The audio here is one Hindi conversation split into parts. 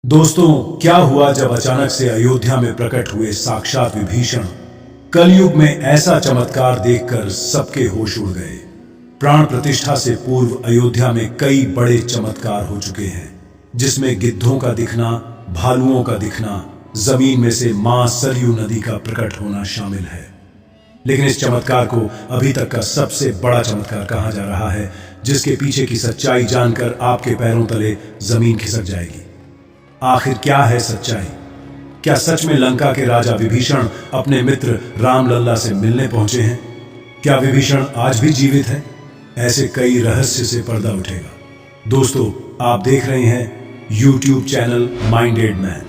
दोस्तों, क्या हुआ जब अचानक से अयोध्या में प्रकट हुए साक्षात विभीषण। कलयुग में ऐसा चमत्कार देखकर सबके होश उड़ गए। प्राण प्रतिष्ठा से पूर्व अयोध्या में कई बड़े चमत्कार हो चुके हैं, जिसमें गिद्धों का दिखना, भालुओं का दिखना, जमीन में से मां सरयू नदी का प्रकट होना शामिल है। लेकिन इस चमत्कार को अभी तक का सबसे बड़ा चमत्कार कहा जा रहा है, जिसके पीछे की सच्चाई जानकर आपके पैरों तले जमीन खिसक जाएगी। आखिर क्या है सच्चाई? क्या सच में लंका के राजा विभीषण अपने मित्र राम लल्ला से मिलने पहुंचे हैं? क्या विभीषण आज भी जीवित है? ऐसे कई रहस्य से पर्दा उठेगा। दोस्तों, आप देख रहे हैं YouTube चैनल माइंडेड मैन।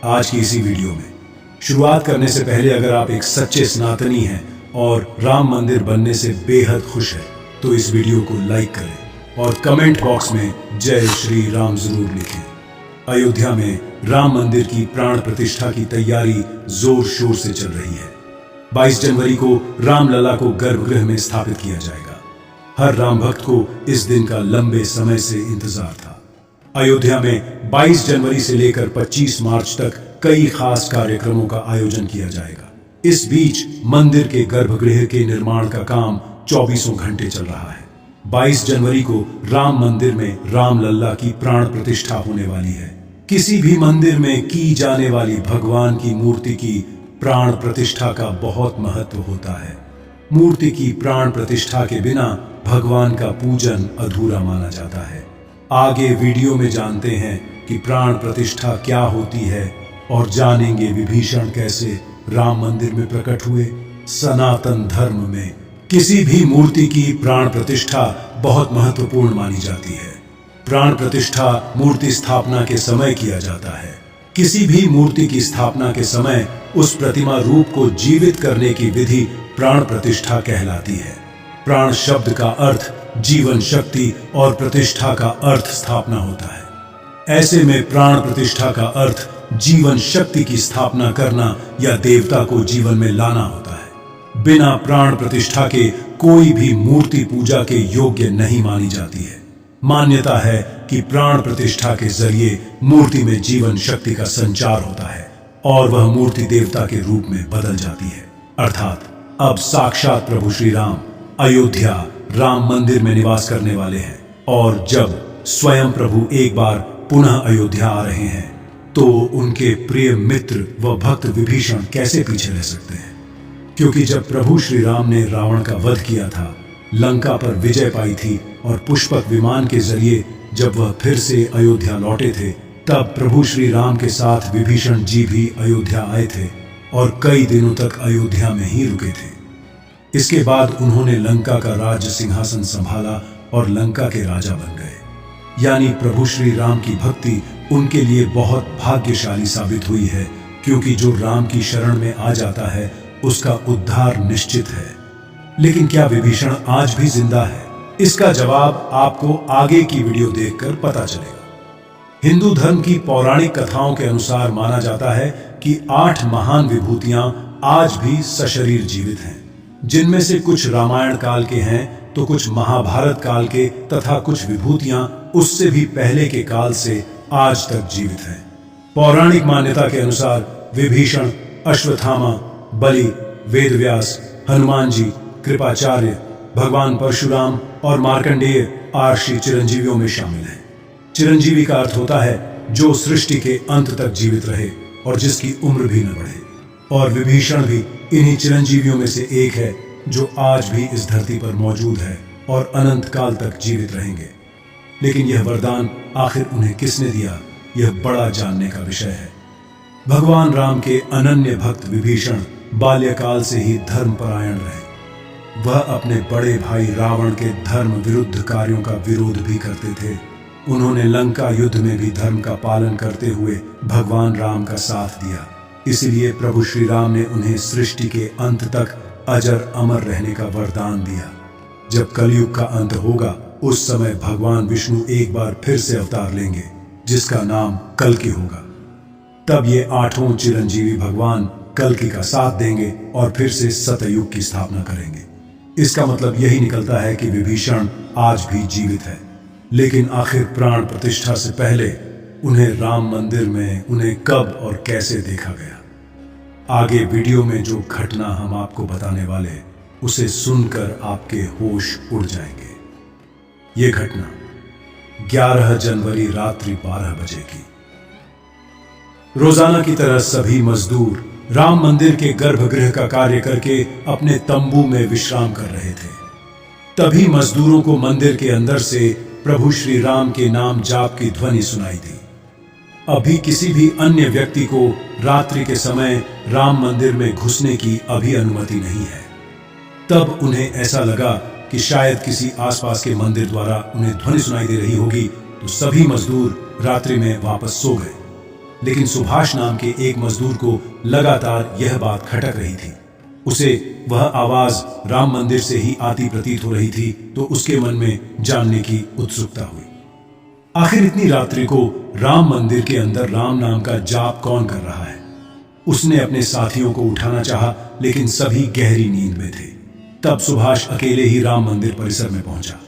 आज की इसी वीडियो में शुरुआत करने से पहले अगर आप एक सच्चे सनातनी हैं और राम मंदिर बनने से बेहद खुश हैं, तो इस वीडियो को लाइक करें और कमेंट बॉक्स में जय श्री राम जरूर लिखें। अयोध्या में राम मंदिर की प्राण प्रतिष्ठा की तैयारी जोर शोर से चल रही है। 22 जनवरी को राम लला को गर्भगृह में स्थापित किया जाएगा। हर राम भक्त को इस दिन का लंबे समय से इंतजार था। अयोध्या में 22 जनवरी से लेकर 25 मार्च तक कई खास कार्यक्रमों का आयोजन किया जाएगा। इस बीच मंदिर के गर्भगृह के निर्माण का काम 24 घंटे चल रहा है। 22 जनवरी को राम मंदिर में राम लल्ला की प्राण प्रतिष्ठा होने वाली है। किसी भी मंदिर में की जाने वाली भगवान की मूर्ति की प्राण प्रतिष्ठा का बहुत महत्व होता है। मूर्ति की प्राण प्रतिष्ठा के बिना भगवान का पूजन अधूरा माना जाता है। आगे वीडियो में जानते हैं कि प्राण प्रतिष्ठा क्या होती है और जानेंगे विभीषण कैसे राम मंदिर में प्रकट हुए। सनातन धर्म में किसी भी मूर्ति की प्राण प्रतिष्ठा बहुत महत्वपूर्ण मानी जाती है। प्राण प्रतिष्ठा मूर्ति स्थापना के समय किया जाता है। किसी भी मूर्ति की स्थापना के समय उस प्रतिमा रूप को जीवित करने की विधि प्राण प्रतिष्ठा कहलाती है। प्राण शब्द का अर्थ जीवन शक्ति और प्रतिष्ठा का अर्थ स्थापना होता है। ऐसे में प्राण प्रतिष्ठा का अर्थ जीवन शक्ति की स्थापना करना या देवता को जीवन में लाना होता है। बिना प्राण प्रतिष्ठा के कोई भी मूर्ति पूजा के योग्य नहीं मानी जाती है। मान्यता है कि प्राण प्रतिष्ठा के जरिए मूर्ति में जीवन शक्ति का संचार होता है और वह मूर्ति देवता के रूप में बदल जाती है। अर्थात अब साक्षात प्रभु श्री राम अयोध्या राम मंदिर में निवास करने वाले हैं, और जब स्वयं प्रभु एक बार पुनः अयोध्या आ रहे हैं, तो उनके प्रिय मित्र व भक्त विभीषण कैसे पीछे रह सकते हैं? क्योंकि जब प्रभु श्री राम ने रावण का वध किया था, लंका पर विजय पाई थी और पुष्पक विमान के जरिए जब वह फिर से अयोध्या लौटे थे, तब प्रभु श्री राम के साथ विभीषण जी भी अयोध्या आए थे और कई दिनों तक अयोध्या में ही रुके थे। इसके बाद उन्होंने लंका का राज्य सिंहासन संभाला और लंका के राजा बन गए। यानी प्रभु श्री राम की भक्ति उनके लिए बहुत भाग्यशाली साबित हुई है, क्योंकि जो राम की शरण में आ जाता है उसका उद्धार निश्चित है। लेकिन क्या विभीषण आज भी जिंदा है? इसका जवाब आपको आगे की वीडियो देखकर पता चलेगा। हिंदू धर्म की पौराणिक कथाओं के अनुसार माना जाता है कि 8 महान विभूतियां आज भी सशरीर जीवित हैं, जिनमें से कुछ रामायण काल के हैं तो कुछ महाभारत काल के, तथा कुछ विभूतियां उससे भी पहले के काल से आज तक जीवित हैं। पौराणिक मान्यता के अनुसार विभीषण, अश्वत्थामा, बलि, वेदव्यास, हनुमान जी, कृपाचार्य, भगवान परशुराम और मार्कंडेय आर्षि चिरंजीवियों में शामिल हैं। चिरंजीवी का अर्थ होता है जो सृष्टि के अंत तक जीवित रहे और जिसकी उम्र भी न बढ़े, और विभीषण भी इन्हीं चिरंजीवियों में से एक है जो आज भी इस धरती पर मौजूद है और अनंत काल तक जीवित रहेंगे। लेकिन यह वरदान आखिर उन्हें किसने दिया, यह बड़ा जानने का विषय है। भगवान राम के अनन्य भक्त विभीषण बाल्यकाल से ही धर्मपरायण रहे। वह अपने बड़े भाई रावण के धर्म विरुद्ध कार्यों का विरोध भी करते थे। उन्होंने लंका युद्ध में भी धर्म का पालन करते हुए भगवान राम का साथ दिया। इसलिए प्रभु श्री राम ने उन्हें सृष्टि के अंत तक अजर अमर रहने का वरदान दिया। जब कलयुग का अंत होगा, उस समय भगवान विष्णु एक बार फिर से अवतार लेंगे, जिसका नाम कल्कि होगा। तब ये 8 चिरंजीवी भगवान कल्कि का साथ देंगे और फिर से सतयुग की स्थापना करेंगे। इसका मतलब यही निकलता है कि विभीषण आज भी जीवित है। लेकिन आखिर प्राण प्रतिष्ठा से पहले उन्हें राम मंदिर में उन्हें कब और कैसे देखा गया। आगे वीडियो में जो घटना हम आपको बताने वाले, उसे सुनकर आपके होश उड़ जाएंगे। ये घटना 11 जनवरी रात्रि 12 बजे की। रोजाना की तरह सभी मजदूर राम मंदिर के गर्भगृह का कार्य करके अपने तंबू में विश्राम कर रहे थे। तभी मजदूरों को मंदिर के अंदर से प्रभु श्री राम के नाम जाप की ध्वनि सुनाई दी। अभी किसी भी अन्य व्यक्ति को रात्रि के समय राम मंदिर में घुसने की अभी अनुमति नहीं है। तब उन्हें ऐसा लगा कि शायद किसी आसपास के मंदिर द्वारा उन्हें ध्वनि सुनाई दे रही होगी, तो सभी मजदूर रात्रि में वापस सो गए। लेकिन सुभाष नाम के एक मजदूर को लगातार यह बात खटक रही थी। उसे वह आवाज राम मंदिर से ही आती प्रतीत हो रही थी, तो उसके मन में जानने की उत्सुकता हुई। आखिर इतनी रात्रि को राम मंदिर के अंदर राम नाम का जाप कौन कर रहा है? उसने अपने साथियों को उठाना चाहा, लेकिन सभी गहरी नींद में थे। तब सुभाष अकेले ही राम मंदिर परिसर में पहुंचा।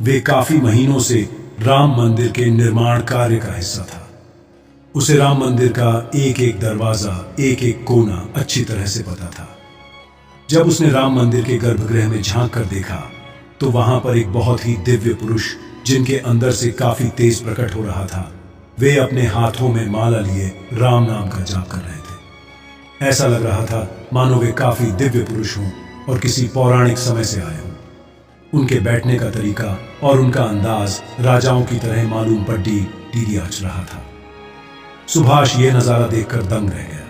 वे काफी महीनों से राम मंदिर के निर्माण कार्य का हिस्सा था। उसे राम मंदिर का एक एक दरवाजा, एक एक कोना अच्छी तरह से पता था। जब उसने राम मंदिर के गर्भगृह में झांक कर देखा, तो वहां पर एक बहुत ही दिव्य पुरुष, जिनके अंदर से काफी तेज प्रकट हो रहा था, वे अपने हाथों में माला लिए राम नाम का जाप कर रहे थे। ऐसा लग रहा था मानो वे काफी दिव्य पुरुष हों और किसी पौराणिक समय से आए हों। उनके बैठने का तरीका और उनका अंदाज राजाओं की तरह मालूम पड्डी टीरियाच रहा था। सुभाष ये नजारा देखकर दंग रह गया।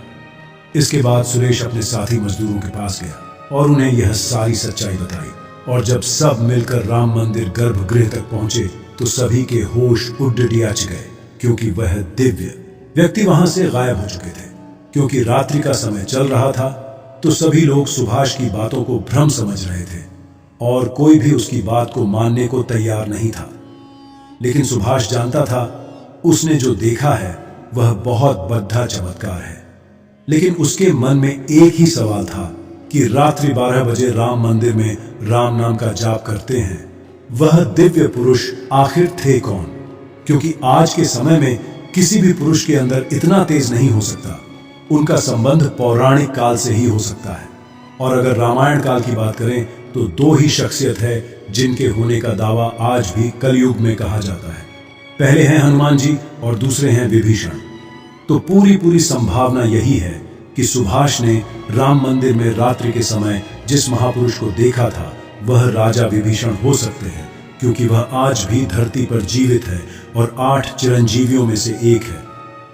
इसके बाद सुरेश अपने साथी मजदूरों के पास गया और उन्हें यह सारी सच्चाई बताई। और जब सब मिलकर राम मंदिर गर्भगृह तक पहुंचे, तो सभी के होश उड्डियाच गए, क्योंकि वह दिव्य व्यक्ति वहां से गायब हो चुके थे। क्योंकि रात्रि का समय चल रहा था, तो सभी लोग सुभाष की बातों को भ्रम समझ रहे थे और कोई भी उसकी बात को मानने को तैयार नहीं था। लेकिन सुभाष जानता था, उसने जो देखा है वह बहुत बद्धा चमत्कार है। लेकिन उसके मन में एक ही सवाल था कि रात्रि 12 बजे राम मंदिर में राम नाम का जाप करते हैं, वह दिव्य पुरुष आखिर थे कौन? क्योंकि आज के समय में किसी भी पुरुष के अंदर इतना तेज नहीं हो सकता। उनका संबंध पौराणिक काल से ही हो सकता है। और अगर रामायण काल की बात करें, तो 2 ही शख्सियत है जिनके होने का दावा आज भी कलयुग में कहा जाता है। पहले हैं हनुमान जी और दूसरे हैं विभीषण। तो पूरी संभावना यही है कि सुभाष ने राम मंदिर में रात्रि के समय जिस महापुरुष को देखा था, वह राजा विभीषण हो सकते हैं, क्योंकि वह आज भी धरती पर जीवित है और 8 चिरंजीवियों में से एक है।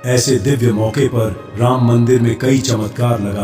ऐसे दिव्य मौके पर राम मंदिर में कई चमत्कार लगा